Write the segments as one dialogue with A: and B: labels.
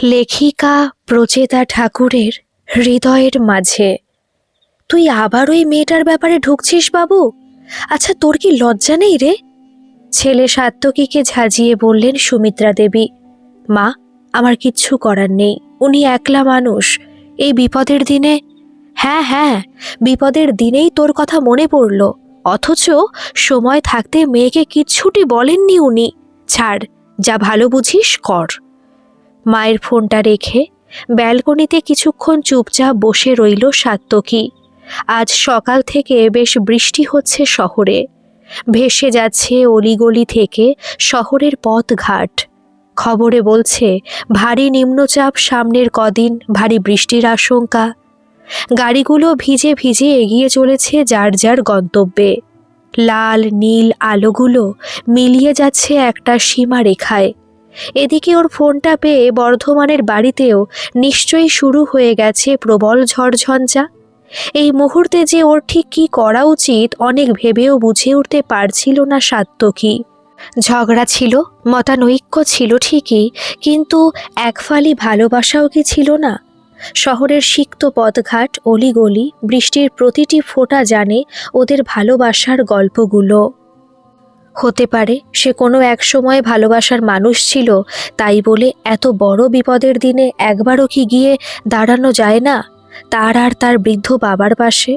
A: লেখিকা প্রচেতা ঠাকুরের হৃদয়ের মাঝে। তুই আবার ওই মেয়েটার ব্যাপারে ঢুকছিস বাবু? আচ্ছা, তোর কি লজ্জা নেই রে? ছেলে সাত্তকীকে ঝাঁজিয়ে বললেন সুমিত্রা দেবী। মা, আমার কিচ্ছু করার নেই, উনি একলা মানুষ। এই বিপদের দিনে। হ্যাঁ হ্যাঁ, বিপদের দিনেই তোর কথা মনে পড়ল, অথচ সময় থাকতে মেয়েকে কিচ্ছুটি বলেননি উনি। ছাড়, যা ভালো বুঝিস কর। মায়ের ফোনটা রেখে ব্যালকনিতে কিছুক্ষণ চুপচাপ বসে রইল সাত্তকী। আজ সকাল থেকে বেশ বৃষ্টি হচ্ছে শহরে। ভেসে যাচ্ছে অলিগলি থেকে শহরের পথঘাট। খবরে বলছে ভারী নিম্নচাপ সামনের কদিন, ভারী বৃষ্টির আশঙ্কা। গাড়িগুলো ভিজে ভিজে এগিয়ে চলেছে যার যার গন্তব্যে। লাল নীল আলোগুলো মিলিয়ে যাচ্ছে একটা সীমারেখায়। এদিকে ওর ফোনটা পেয়ে বর্ধমানের বাড়িতেও নিশ্চয়ই শুরু হয়ে গেছে প্রবল ঝড়ঝঞ্ঝা। এই মুহূর্তে যে ওর ঠিক কী করা উচিত অনেক ভেবেও বুঝে উঠতে পারছিল না সাত্তকী। ঝগড়া ছিল, মতানৈক্য ছিল ঠিকই, কিন্তু একফালি ভালোবাসাও কি ছিল না? শহরের সিক্ত পথঘাট, অলিগলি, বৃষ্টির প্রতিটি ফোঁটা জানে ওদের ভালোবাসার গল্পগুলো। হতে পারে সে কোনো এক সময় ভালোবাসার মানুষ ছিল, তাই বলে এত বড় বিপদের দিনে একবারও কি গিয়ে দাঁড়ানো যায় না তার আর তার বৃদ্ধ বাবার পাশে?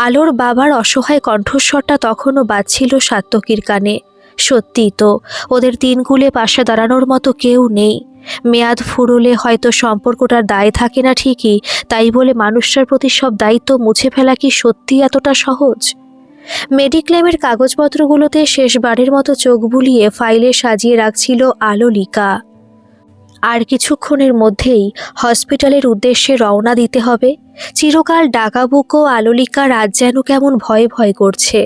A: আলোর বাবার অসহায় কণ্ঠস্বরটা তখনও বাজছিল সাত্তকীর কানে। সত্যিই তো, ওদের তিনকুলে পাশে দাঁড়ানোর মতো কেউ নেই। মেয়াদ ফুরুলে হয়তো সম্পর্কটার দায় থাকে না ঠিকই, তাই বলে মানুষটার প্রতি সব দায়িত্ব মুছে ফেলা কি সত্যি এতটা সহজ? মেডিক্লেমের কাগজপত্রগুলোতে শেষবারের মতো চোখ বুলিয়ে ফাইলে সাজিয়ে রাখছিল আলোলিকা। আর কিছুক্ষণের মধ্যেই হসপিটালের উদ্দেশ্যে রওনা দিতে হবে। চিরকাল ডাকাবুকো আলোলিকার আজ যেন কেমন ভয় ভয় করছে।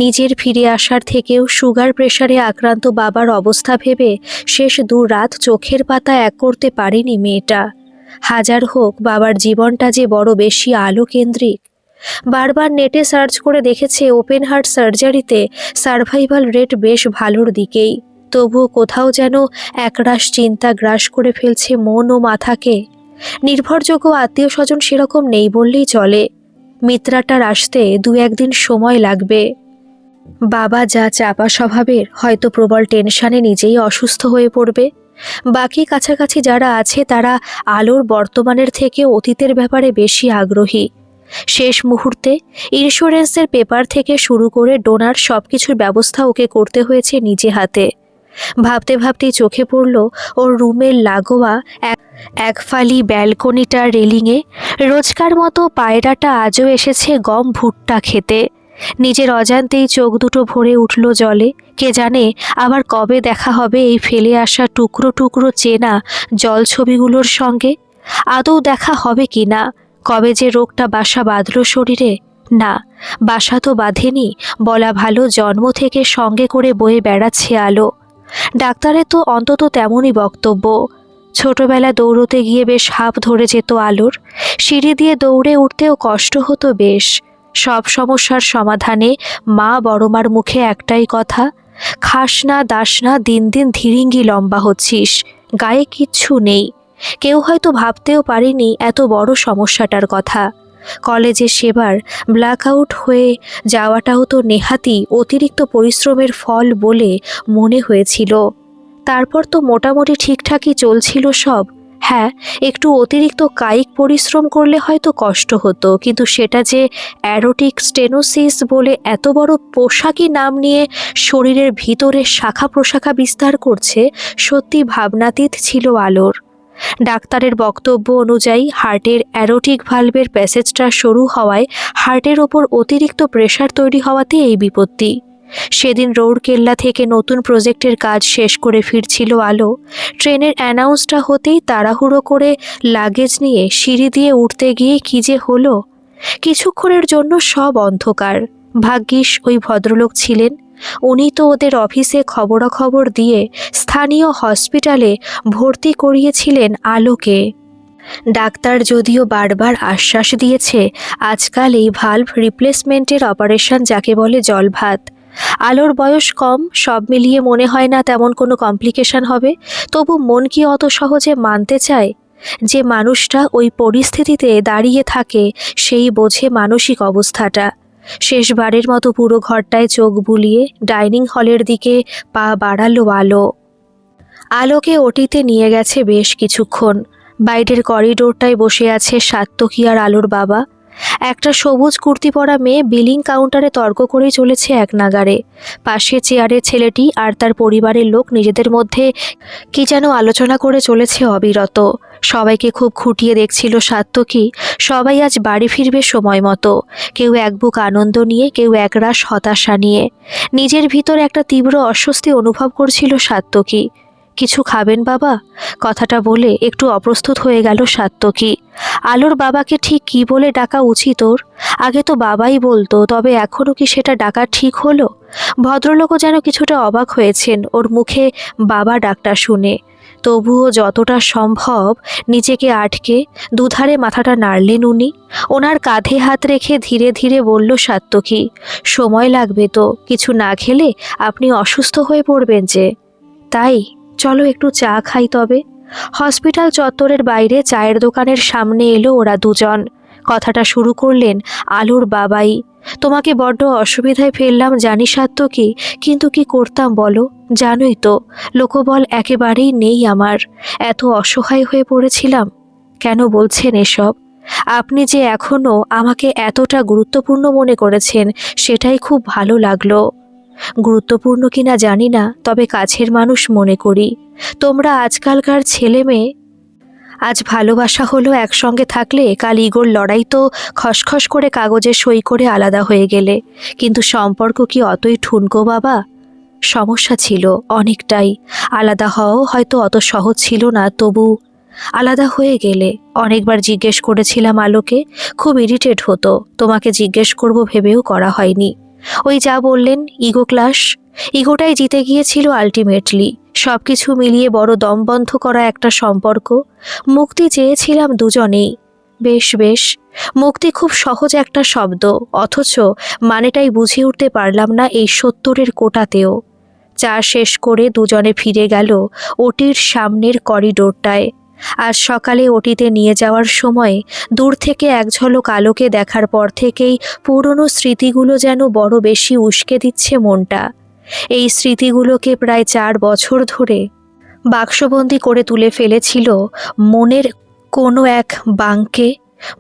A: নিজের ফিরে আসার থেকেও সুগার প্রেশারে আক্রান্ত বাবার অবস্থা ভেবে শেষ 2 রাত চোখের পাতা এক করতে পারেনি মেয়েটা। হাজার হোক, বাবার জীবনটা যে বড় বেশি আলোকেন্দ্রিক। বারবার নেটে সার্চ করে দেখেছে ওপেন হার্ট সার্জারিতে সার্ভাইভাল রেট বেশ ভালোর দিকেই। তবুও কোথাও যেন একরাশ চিন্তা গ্রাস করে ফেলছে মন ও মাথাকে। নির্ভরযোগ্য আত্মীয় স্বজন সেরকম নেই বললেই চলে। মিত্রাটার আসতে 2-1 দিন সময় লাগবে। বাবা যা চাপা স্বভাবের, হয়তো প্রবল টেনশনে নিজেই অসুস্থ হয়ে পড়বে। বাকি কাছাকাছি যারা আছে তারা আলোর বর্তমানের থেকে অতীতের ব্যাপারে বেশি আগ্রহী। শেষ মুহূর্তে ইন্স্যুরেন্সের পেপার থেকে শুরু করে ডোনার সবকিছুর ব্যবস্থা ওকে করতে হয়েছে নিজে হাতে। ভাবতে ভাবতেই চোখে পড়ল ওর রুমের লাগোয়া এক ফালি ব্যালকনিটার রেলিংয়ে রোজকার মতো পায়রাটা আজও এসেছে গম ভুট্টা খেতে। নিজের অজান্তেই চোখ দুটো ভরে উঠল জলে। কে জানে আবার কবে দেখা হবে এই ফেলে আসা টুকরো টুকরো চেনা জল ছবিগুলোর সঙ্গে। আদৌ দেখা হবে কি না? কবে যে রোগটা বাসা বাঁধল শরীরে? না, বাসা তো বাঁধেনি, বলা ভালো জন্ম থেকে সঙ্গে করে বয়ে বেড়াচ্ছে আলো। ডাক্তারের তো অন্তত তেমনই বক্তব্য। ছোটবেলা দৌড়তে গিয়ে বেশ হাঁপ ধরে যেত আলোর। সিঁড়ি দিয়ে দৌড়ে উঠতেও কষ্ট হতো বেশ। সব সমস্যার সমাধানে মা বড়মার মুখে একটাই কথা, খাস না দাস না, দিন দিন ধীরিঙ্গি লম্বা হচ্ছিস, গায়ে কিচ্ছু নেই। কেউ হয়তো ভাবতেও পারেনি এত বড় সমস্যাটার কথা। কলেজে সেবার ব্ল্যাক আউট হয়ে যাওয়াটাও তো নেহাতি অতিরিক্ত পরিশ্রমের ফল বলে মনে হয়েছিল। তারপর তো মোটামুটি ঠিকঠাকই চলছিল সব। হ্যাঁ, একটু অতিরিক্ত কায়িক পরিশ্রম করলে হয়তো কষ্ট হতো, কিন্তু সেটা যে অ্যারোটিক স্টেনোসিস বলে এত বড় পোশাকি নাম নিয়ে শরীরের ভিতরে শাখা প্রশাখা বিস্তার করছে, সত্যি ভাবনাতীত ছিল আলোর। ডাক্তারের বক্তব্য অনুযায়ী হার্টের অ্যারোটিক ভালভের প্যাসেজটা সরু হওয়ায় হার্টের ওপর অতিরিক্ত প্রেশার তৈরি হওয়াতে এই বিপত্তি। সেদিন রৌড়কেল্লা থেকে নতুন প্রজেক্টের কাজ শেষ করে ফিরছিল আলো। ট্রেনের অ্যানাউন্সটা হতেই তাড়াহুড়ো করে লাগেজ নিয়ে সিঁড়ি দিয়ে উঠতে গিয়ে কী যে হলো। কিছুক্ষণের জন্য সব অন্ধকার। ভাগ্যিস ওই ভদ্রলোক ছিলেন। উনি তো ওদের অফিসে খবরাখবর দিয়ে স্থানীয় হসপিটালে ভর্তি করিয়েছিলেন আলোকে। ডাক্তার যদিও বারবার আশ্বাস দিয়েছে আজকাল এই ভালভ রিপ্লেসমেন্টের অপারেশন যাকে বলে জলভাত, আলোর বয়স কম, সব মিলিয়ে মনে হয় না তেমন কোনো কমপ্লিকেশন হবে। তবু মন কি অত সহজে মানতে চায়? যে মানুষটা ওই পরিস্থিতিতে দাঁড়িয়ে থাকে সেই বোঝে মানসিক অবস্থাটা। শেষবারের মতো পুরো ঘরটায় চোখ বুলিয়ে ডাইনিং হলের দিকে পা বাড়ালো আলো। আলোকে ওটিতে নিয়ে গেছে বেশ কিছুক্ষণ। বাইরের করিডোরটায় বসে আছে সাত্তকী আর আলোর বাবা। একটা সবুজ কুর্তি পরা মেয়ে বিলিং কাউন্টারে তর্ক করেই চলেছে এক নাগাড়ে। পাশে চেয়ারের ছেলেটি আর তার পরিবারের লোক নিজেদের মধ্যে কি যেন আলোচনা করে চলেছে অবিরত। সবাইকে খুব খুঁটিয়ে দেখছিল সাত্তকী। সবাই আজ বাড়ি ফিরবে সময় মতো, কেউ এক বুক আনন্দ নিয়ে, কেউ একরাশ হতাশা নিয়ে। নিজের ভিতর একটা তীব্র অস্বস্তি অনুভব করছিল সাত্তকী। কিছু খাবেন বাবা? কথাটা বলে একটু অপ্রস্তুত হয়ে গেল সাত্তকী। আলোর বাবাকে ঠিক কি বলে ডাকা উচিত ওর? আগে তো বাবাই বলতো, তবে এখনও কি সেটা ডাকা ঠিক হলো? ভদ্রলোকও যেন কিছুটা অবাক হয়েছেন ওর মুখে বাবা ডাকটা শুনে। তবুও যতটা সম্ভব নিজেকে আটকে দুধারে মাথাটা নাড়লেন উনি। ওনার কাঁধে হাত রেখে ধীরে ধীরে বলল সাত্তকী, সময় লাগবে তো, কিছু না খেলে আপনি অসুস্থ হয়ে পড়বেন যে। তাই চলো একটু চা খাই তবে। হসপিটাল চত্বরের বাইরে চায়ের দোকানের সামনে এলো ওরা দুজন। কথাটা শুরু করলেন আলোর বাবাই। তোমাকে বড্ড অসুবিধায় ফেললাম জানি সাত্তকী, কিন্তু কি করতাম বলো? জানোই তো, লোকবল একেবারেই নেই আমার। এত অসহায় হয়ে পড়েছিলাম। কেন বলছেন এসব? আপনি যে এখনও আমাকে এতটা গুরুত্বপূর্ণ মনে করেছেন সেটাই খুব ভালো লাগলো। গুরুত্বপূর্ণ কিনা জানি না, তবে কাছের মানুষ মনে করি। তোমরা আজকালকার ছেলে মেয়ে, আজ ভালোবাসা হলো একসঙ্গে থাকলে কাল ইগোর লড়াই তো খসখস করে কাগজে সই করে আলাদা হয়ে গেলে। কিন্তু সম্পর্ক কি অতই ঠুনকো বাবা? সমস্যা ছিল অনেকটাই। আলাদা হওয়াও হয়তো অত সহজ ছিল না, তবু আলাদা হয়ে গেলে। অনেকবার জিজ্ঞেস করেছিলাম আলোকে, খুব ইরিটেট হতো। তোমাকে জিজ্ঞেস করব ভেবেও করা হয়নি। ওই যা বললেন ইগো ক্লাশ, ইগোটাই জিতে গিয়েছিল আলটিমেটলি। সব কিছু মিলিয়ে বড় দমবন্ধ করা একটা সম্পর্ক। মুক্তি চেয়েছিলাম দুজনেই। বেশ বেশ, মুক্তি খুব সহজ একটা শব্দ, অথচ মানেটাই বুঝে উঠতে পারলাম না এই ৭০-এর কোটাতেও। চা শেষ করে দুজনে ফিরে গেল ওটির সামনের করিডোরটায়। আজ সকালে ওটিতে নিয়ে যাওয়ার সময় দূর থেকে এক ঝলক আলোকে দেখার পর থেকেই পুরনো স্মৃতিগুলো যেন বড় বেশি উস্কে দিচ্ছে মনটা। এই স্মৃতিগুলোকে প্রায় ৪ বছর ধরে বাক্সবন্দি করে তুলে ফেলেছিল মনের কোনো এক বাঙ্কে।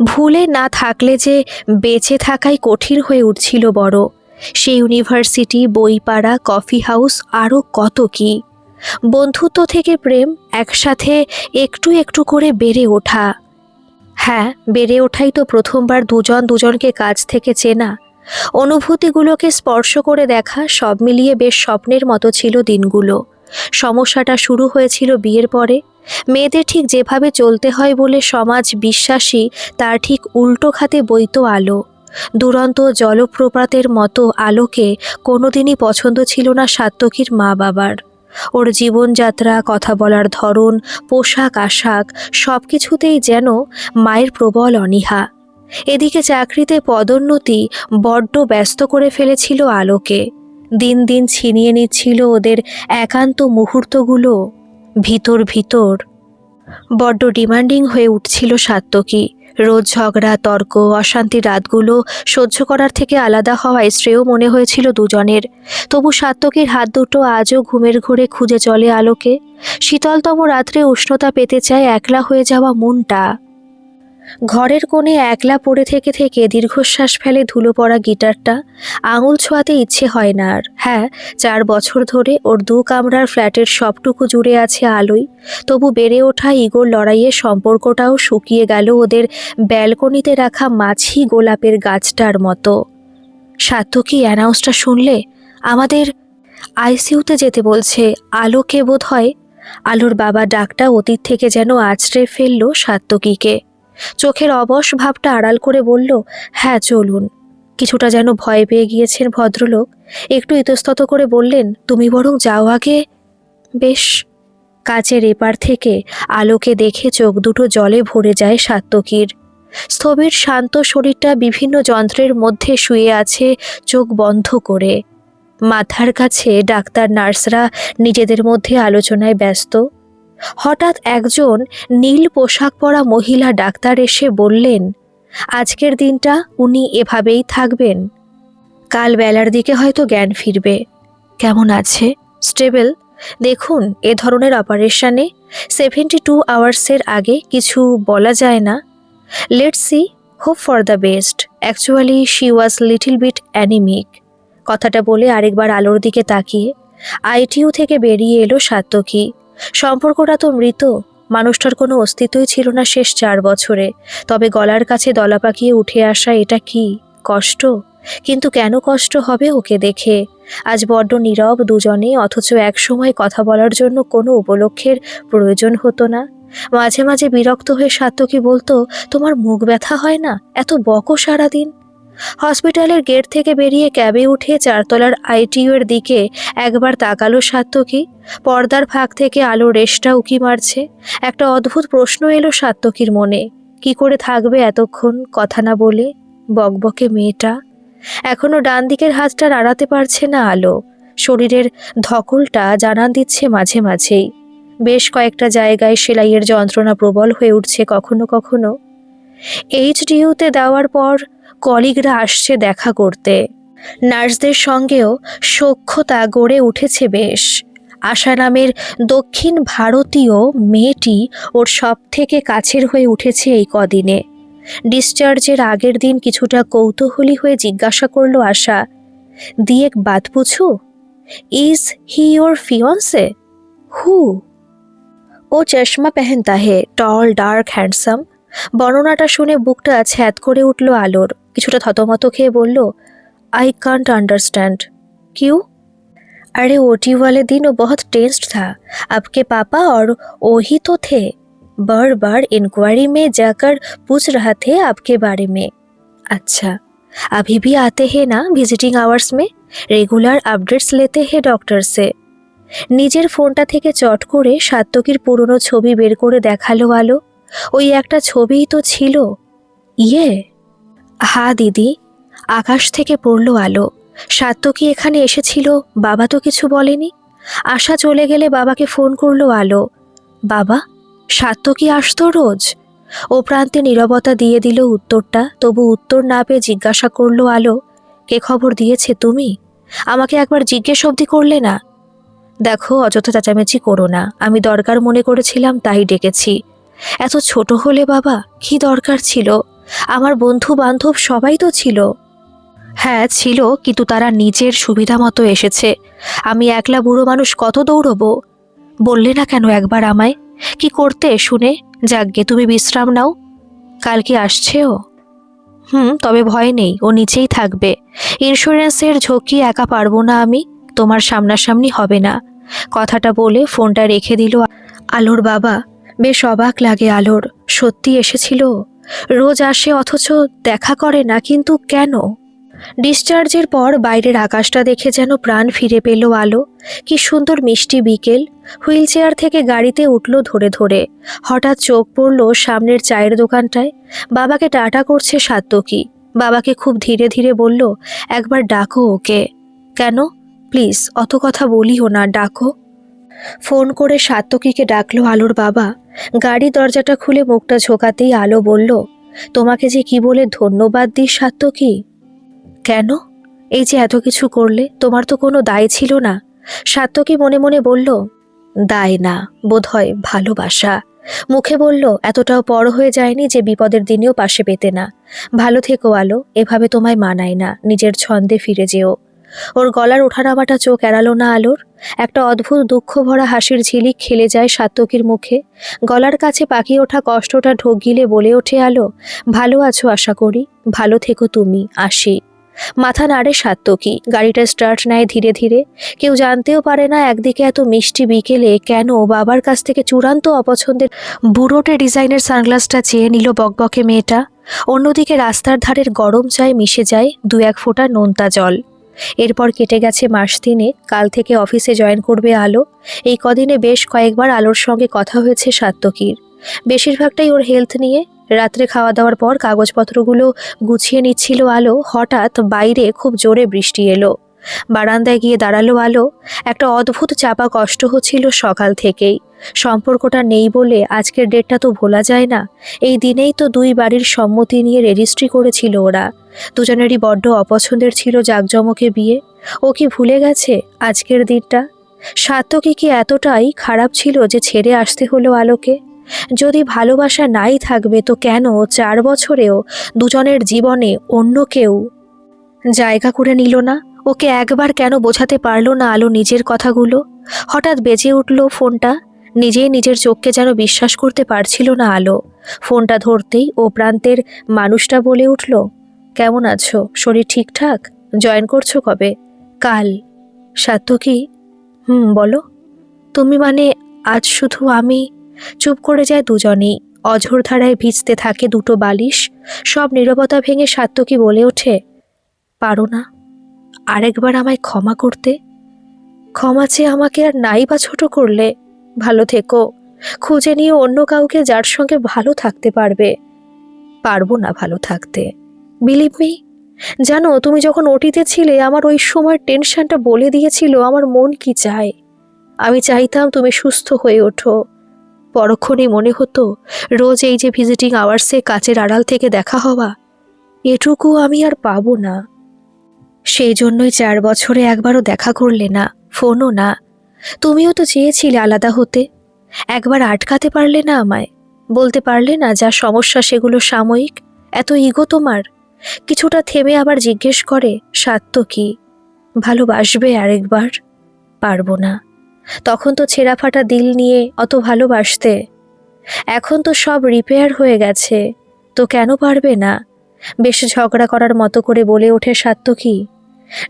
A: ভুলে না থাকলে যে বেঁচে থাকাই কঠিন হয়ে উঠছিল বড়। সেই ইউনিভার্সিটি, বইপাড়া, কফি হাউস, আরও কত কি। বন্ধুত্ব থেকে প্রেম, একসাথে একটু একটু করে বেড়ে ওঠা। হ্যাঁ, বেড়ে ওঠাই তো প্রথমবার দুজন দুজনকে কাছ থেকে চেনা, অনুভূতিগুলোকে স্পর্শ করে দেখা। সব মিলিয়ে বেশ স্বপ্নের মতো ছিল দিনগুলো। সমস্যাটা শুরু হয়েছিল বিয়ের পরে। মেয়েদের ঠিক যেভাবে চলতে হয় বলে সমাজ বিশ্বাসী, তার ঠিক উল্টো খাতে বইতো আলো। দুরন্ত জলপ্রপাতের মতো আলোকে কোনোদিনই পছন্দ ছিল না সাত্তকীর মা বাবার। ওর জীবনযাত্রা, কথা বলার ধরন, পোশাক আশাক সব কিছুতেই যেন মায়ের প্রবল অনীহা। এদিকে চাকরিতে পদোন্নতি বড্ড ব্যস্ত করে ফেলেছিল আলোকে। দিন দিন ছিনিয়ে নিচ্ছিল ওদের একান্ত মুহূর্তগুলো। ভিতর ভিতর বড্ড ডিমান্ডিং হয়ে উঠছিল সাত্তকী। রোজ ঝগড়া, তর্ক, অশান্তি রাতগুলো সহ্য করার থেকে আলাদা হওয়ায় শ্রেয় মনে হয়েছিল দুজনের। তবু সাত্তকীর হাত দুটো আজও ঘুমের ঘোরে খুঁজে চলে আলোকে। শীতলতম রাত্রে উষ্ণতা পেতে চায় একলা হয়ে যাওয়া মনটা। ঘরের কোণে একলা পড়ে থেকে থেকে দীর্ঘশ্বাস ফেলে ধুলো পড়া গিটারটা। আঙুল ছোঁয়াতে ইচ্ছে হয় না আর। হ্যাঁ, ৪ বছর ধরে ওর ২ কামরার ফ্ল্যাটের সবটুকু জুড়ে আছে আলোই। তবু বেড়ে ওঠা ইগোর লড়াইয়ের সম্পর্কটাও শুকিয়ে গেল ওদের ব্যালকনিতে রাখা মাছি গোলাপের গাছটার মতো। সাত্তকী অ্যানাউন্সটা শুনলে? আমাদের আইসিইউতে যেতে বলছে। আলোকে বোধ হয়। আলোর বাবা ডাকটা অতীত থেকে যেন আছড়ে ফেলল সাত্তকীকে। চোখের অবশ ভাবটা আড়াল করে বলল, হ্যাঁ চলুন। কিছুটা যেন ভয় পেয়ে গিয়েছেন ভদ্রলোক। একটু ইতস্তত করে বললেন, তুমি বরং যাও আগে। বেশ। কাচের এপার থেকে আলোকে দেখে চোখ দুটো জলে ভরে যায় সাত্তকীর। স্থবির শান্ত শরীরটা বিভিন্ন যন্ত্রের মধ্যে শুয়ে আছে চোখ বন্ধ করে। মাথার কাছে ডাক্তার নার্সরা নিজেদের মধ্যে আলোচনায় ব্যস্ত। হঠাৎ একজন নীল পোশাক পরা মহিলা ডাক্তার এসে বললেন, আজকের দিনটা উনি এভাবেই থাকবেন, কাল বেলার দিকে হয়তো জ্ঞান ফিরবে। কেমন আছে? স্টেবল। দেখুন, এ ধরনের অপারেশনে 72 আওয়ার্সের আগে কিছু বলা যায় না। Let's see, hope for the best. Actually she was little bit anaemic. কথাটা বলে আরেকবার আলোর দিকে তাকিয়ে আইটিইউ থেকে বেরিয়ে এলো সাত্তকী। সম্পর্কটা তো মৃত, মানুষটার কোনো অস্তিত্বই ছিল না শেষ 4 বছরে। তবে গলার কাছে দলা পাকিয়ে উঠে আসা এটা কি কষ্ট? কিন্তু কেন কষ্ট হবে ওকে দেখে? আজ বড্ড নীরব দুজনে, অথচ একসময় কথা বলার জন্য কোনো উপলক্ষের প্রয়োজন হতো না। মাঝে মাঝে বিরক্ত হয়ে সাত্তকী বলতো, তোমার মুখ ব্যথা হয় না? এত বকো সারাদিন। হসপিটালের গেট থেকে বেরিয়ে ক্যাবে উঠে 4 তলার আইটিইউ এর দিকে একবার তাকালো সাত্তকী। পর্দার ফাঁক থেকে আলো রেশটা উকি মারছে। একটা অদ্ভুত প্রশ্ন এলো সাত্তকীর মনে, কি করে থাকবে এতক্ষণ কথা না বলে বকবকে মেয়েটা? এখনো ডান দিকের হাতটা নাড়াতে পারছে না আলো। শরীরের ধকলটা জানান দিচ্ছে মাঝে মাঝেই। বেশ কয়েকটা জায়গায় সেলাইয়ের যন্ত্রণা প্রবল হয়ে উঠছে কখনো কখনো। এইচডিইউতে দেওয়ার পর কলিগরা আসছে দেখা করতে। নার্সদের সঙ্গেও সখ্যতা গড়ে উঠেছে বেশ। আশা নামের দক্ষিণ ভারতীয় মেয়েটি ওর সব থেকে কাছের হয়ে উঠেছে এই কদিনে। ডিসচার্জের আগের দিন কিছুটা কৌতূহলী হয়ে জিজ্ঞাসা করলো আশা, দিয়েক Baat পুছু, is he your fiance? হু? ও চশমা পেহেনতা হে, টল ডার্ক হ্যান্ডসাম। বর্ণনাটা শুনে বুকটা ছ্যাদ করে উঠল আলোর। কিছুটা থতমত খেয়ে বলল, आई कांट अंडरस्टैंड। क्यों? अरे ओटी वाले दिन वो बहुत टेंस्ड था। आपके पापा और वो ही तो थे। बार बार इंक्वायरी में जाकर पूछ रहा थे आपके बारे में। अच्छा, अभी भी आते हैं ना विजिटिंग आवर्स में? रेगुलर अपडेट्स लेते हैं डॉक्टर से। নিজের ফোনটা থেকে চট করে সাত্তকীর পুরনো ছবি বের করে দেখালো আলো। ওই একটা ছবিই তো ছিল। ইয়ে, হা দিদি। আকাশ থেকে পড়ল আলো। সাত্তকী এখানে এসেছিল, বাবা তো কিছু বলেনি। আশা চলে গেলে বাবাকে ফোন করলো আলো। বাবা, সাত্তকী আসতো রোজ? ও প্রান্তে নীরবতা দিয়ে দিল উত্তরটা। তবু উত্তর না পেয়ে জিজ্ঞাসা করলো আলো, কে খবর দিয়েছে? তুমি আমাকে একবার জিজ্ঞেস অবধি করলে না। দেখো, অযথা চেঁচামেচি করো না। আমি দরকার মনে করেছিলাম তাই ডেকেছি। এত ছোট হলে বাবা, কি দরকার ছিল? আমার বন্ধু বান্ধব সবাই তো ছিল। হ্যাঁ ছিল, কিন্তু তারা নিজের সুবিধা মতো এসেছে। আমি একলা বুড়ো মানুষ কত দৌড়বো? বললে না কেন একবার আমায়? কি করতে শুনে? যাকগে, তুমি বিশ্রাম নাও। কাল কি আসছে ও? তবে ভয় নেই, ও নিচেই থাকবে। ইন্স্যুরেন্সের ঝক্কি একা পারবো না আমি, তোমার সামনাসামনি হবে না। কথাটা বলে ফোনটা রেখে দিল আলোর বাবা। বেশ অবাক লাগে আলোর। সত্যি এসেছিল? রোজ আসে অথচ দেখা করে না, কিন্তু কেন? ডিসচার্জের পর বাইরের আকাশটা দেখে যেন প্রাণ ফিরে পেল আলো। কি সুন্দর মিষ্টি বিকেল। হুইল চেয়ার থেকে গাড়িতে উঠল ধরে ধরে। হঠাৎ চোখ পড়ল সামনের চায়ের দোকানটায়। বাবাকে টাটা করছে সাত্তকী। বাবাকে খুব ধীরে ধীরে বলল, একবার ডাকো ওকে। কেন? প্লিজ অত কথা বলিও না, ডাকো। ফোন করে সাত্তকীকে ডাকলো আলোর বাবা। গাড়ি দরজাটা খুলে মুখটা ঝোঁকাতেই আলো বলল, তোমাকে যে কি বলে ধন্যবাদ দিই সাত্তকী। কেন? এই যে এত কিছু করলে, তোমার তো কোনো দায় ছিল না। সাত্তকী মনে মনে বলল, দায় না, বোধহয় ভালোবাসা। মুখে বলল, এতটাও বড় হয়ে যায়নি যে বিপদের দিনেও পাশে পেতে না। ভালো থেকো আলো, এভাবে তোমায় মানায় না, নিজের ছন্দে ফিরে যেও। ওর গলার ওঠানামাটা চোখ এড়ালো না আলোর। একটা অদ্ভুত দুঃখ ভরা হাসির ঝিলিক খেলে যায় সাত্তকীর মুখে। গলার কাছে পাকিয়ে ওঠা কষ্টটা ঢোক গিলে বলে ওঠে আলো, ভালো আছো আশা করি। ভালো থেকো তুমি, আসি। মাথা নাড়ে সাত্তকী। গাড়িটা স্টার্ট নেয় ধীরে ধীরে। কেউ জানতেও পারে না একদিকে এত মিষ্টি বিকেলে কেন বাবার কাছ থেকে চূড়ান্ত অপছন্দের বুড়োটে ডিজাইনের সানগ্লাসটা চেয়ে নিল বকবকে মেয়েটা। অন্যদিকে রাস্তার ধারের গরম চায় মিশে যায় 2-1 ফোঁটা নোনতা জল। এরপর কেটে গেছে মাস 3। কাল থেকে অফিসে জয়েন করবে আলো। এই কদিনে বেশ কয়েকবার আলোর সঙ্গে কথা হয়েছে সাত্তকীর। বেশিরভাগটাই ওর হেলথ নিয়ে। রাত্রে খাওয়া দাওয়ার পর কাগজপত্রগুলো গুছিয়ে নিচ্ছিল আলো। হঠাৎ বাইরে খুব জোরে বৃষ্টি এলো। বারান্দায় গিয়ে দাঁড়ালো আলো। একটা অদ্ভুত চাপা কষ্ট হচ্ছিল সকাল থেকেই। সম্পর্কটা নেই বলে আজকের ডেটটা তো ভোলা যায় না। এই দিনেই তো দুই বাড়ির সম্মতি নিয়ে রেজিস্ট্রি করেছিল ওরা। দুজনেরই বড্ড অপছন্দের ছিল জাঁকজমকে বিয়ে। ও কি ভুলে গেছে আজকের দিনটা? সার্থকী কি এতটাই খারাপ ছিল যে ছেড়ে আসতে হলো আলোকে? যদি ভালোবাসা নাই থাকবে তো কেন 4 বছরেও দুজনের জীবনে অন্য কেউ জায়গা করে নিল না? ওকে একবার কেন বোঝাতে পারলো না আলো নিজের কথাগুলো? হঠাৎ বেজে উঠল ফোনটা। নিজেই নিজের চোখকে যেন বিশ্বাস করতে পারছিল না আলো। ফোনটা ধরতেই ও প্রান্তের মানুষটা বলে উঠল, কেমন আছো? শরীর ঠিকঠাক? জয়েন করছো কবে? কাল। সার্থকী, বলো। তুমি মানে আজ শুধু আমি? চুপ করে যায় দুজনেই। অঝোর ধারায় ভিজতে থাকে দুটো বালিশ। সব নীরবতা ভেঙে সার্থকী বলে ওঠে, পারো না আরেকবার আমায় ক্ষমা করতে? ক্ষমা চেয়ে আমাকে আর নাই বা ছোট করলে? ভালো থেকো, খুঁজে নিয়ে অন্য কাউকে যার সঙ্গে ভালো থাকতে পারবে। পারবো না ভালো থাকতে, বিলিভ মি। জানো, তুমি যখন ওটিতে ছিলে আমার ওই সময় টেনশনটা বলে দিয়েছিল আমার মন কি চায়। আমি চাইতাম তুমি সুস্থ হয়ে ওঠো। পরক্ষণেই মনে হতো রোজ এই যে ভিজিটিং আওয়ার্সে কাচের আড়াল থেকে দেখা হওয়া, এটুকু আমি আর পাবো না। সেই জন্যই 4 বছরে একবারও দেখা করলে না, ফোনও না। তুমিও তো চেয়েছিলে আলাদা হতে। একবার আটকাতে পারলে না আমায়? বলতে পারলে না যা সমস্যা সেগুলো সাময়িক? এত ইগো তোমার? কিছুটা থেমে আবার জিজ্ঞেস করে, সার্থকী, ভালোবাসবে আরেকবার? পারবো না। তখন তো ছেঁড়া ফাটা দিল নিয়ে অত ভালোবাসতে। এখন তো সব রিপেয়ার হয়ে গেছে, তো কেন পারবে না? বেশ ঝগড়া করার মতো করে বলে ওঠে সার্থকী,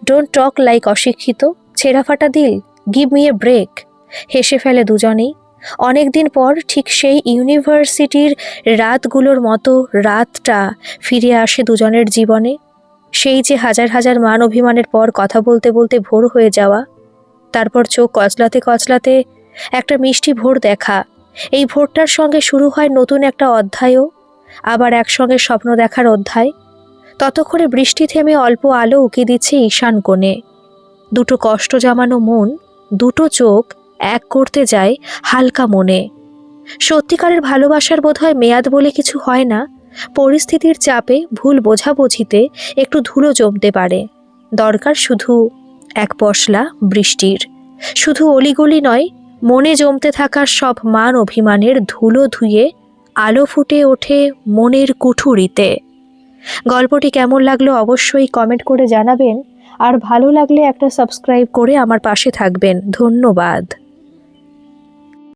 A: ডোন্ট টক লাইক অশিক্ষিত। ছেঁড়া ফাটা দিল, গিভ মি এ ব্রেক। হেসে ফেলে দুজনেই। অনেকদিন পর ঠিক সেই ইউনিভার্সিটির রাতগুলোর মতো রাতটা ফিরে আসে দুজনের জীবনে। সেই যে হাজার হাজার মান অভিমানের পর কথা বলতে বলতে ভোর হয়ে যাওয়া, তারপর চোখ কচলাতে কচলাতে একটা মিষ্টি ভোর দেখা। এই ভোরটার সঙ্গে শুরু হয় নতুন একটা অধ্যায়ও, আবার একসঙ্গে স্বপ্ন দেখার অধ্যায়। ততক্ষণে বৃষ্টি থেমে অল্প আলো উকি দিচ্ছে ঈশান কোণে। দুটো কষ্ট জামানো মন, দুটো চোখ এক করতে যায় হালকা মনে। সত্যিকারের ভালোবাসার বোধহয় মেয়াদ বলে কিছু হয় না। পরিস্থিতির চাপে, ভুল বোঝাবুঝিতে একটু ধুলো জমতে পারে। দরকার শুধু এক পশলা বৃষ্টির। শুধু অলিগলি নয়, মনে জমতে থাকা সব মান অভিমানের ধুলো ধুয়ে আলো ফুটে ওঠে মনের কুঠুরিতে। গল্পটি কেমন লাগলো অবশ্যই কমেন্ট করে জানাবেন। আর ভালো লাগলে একটা সাবস্ক্রাইব করে আমার পাশে থাকবেন। ধন্যবাদ।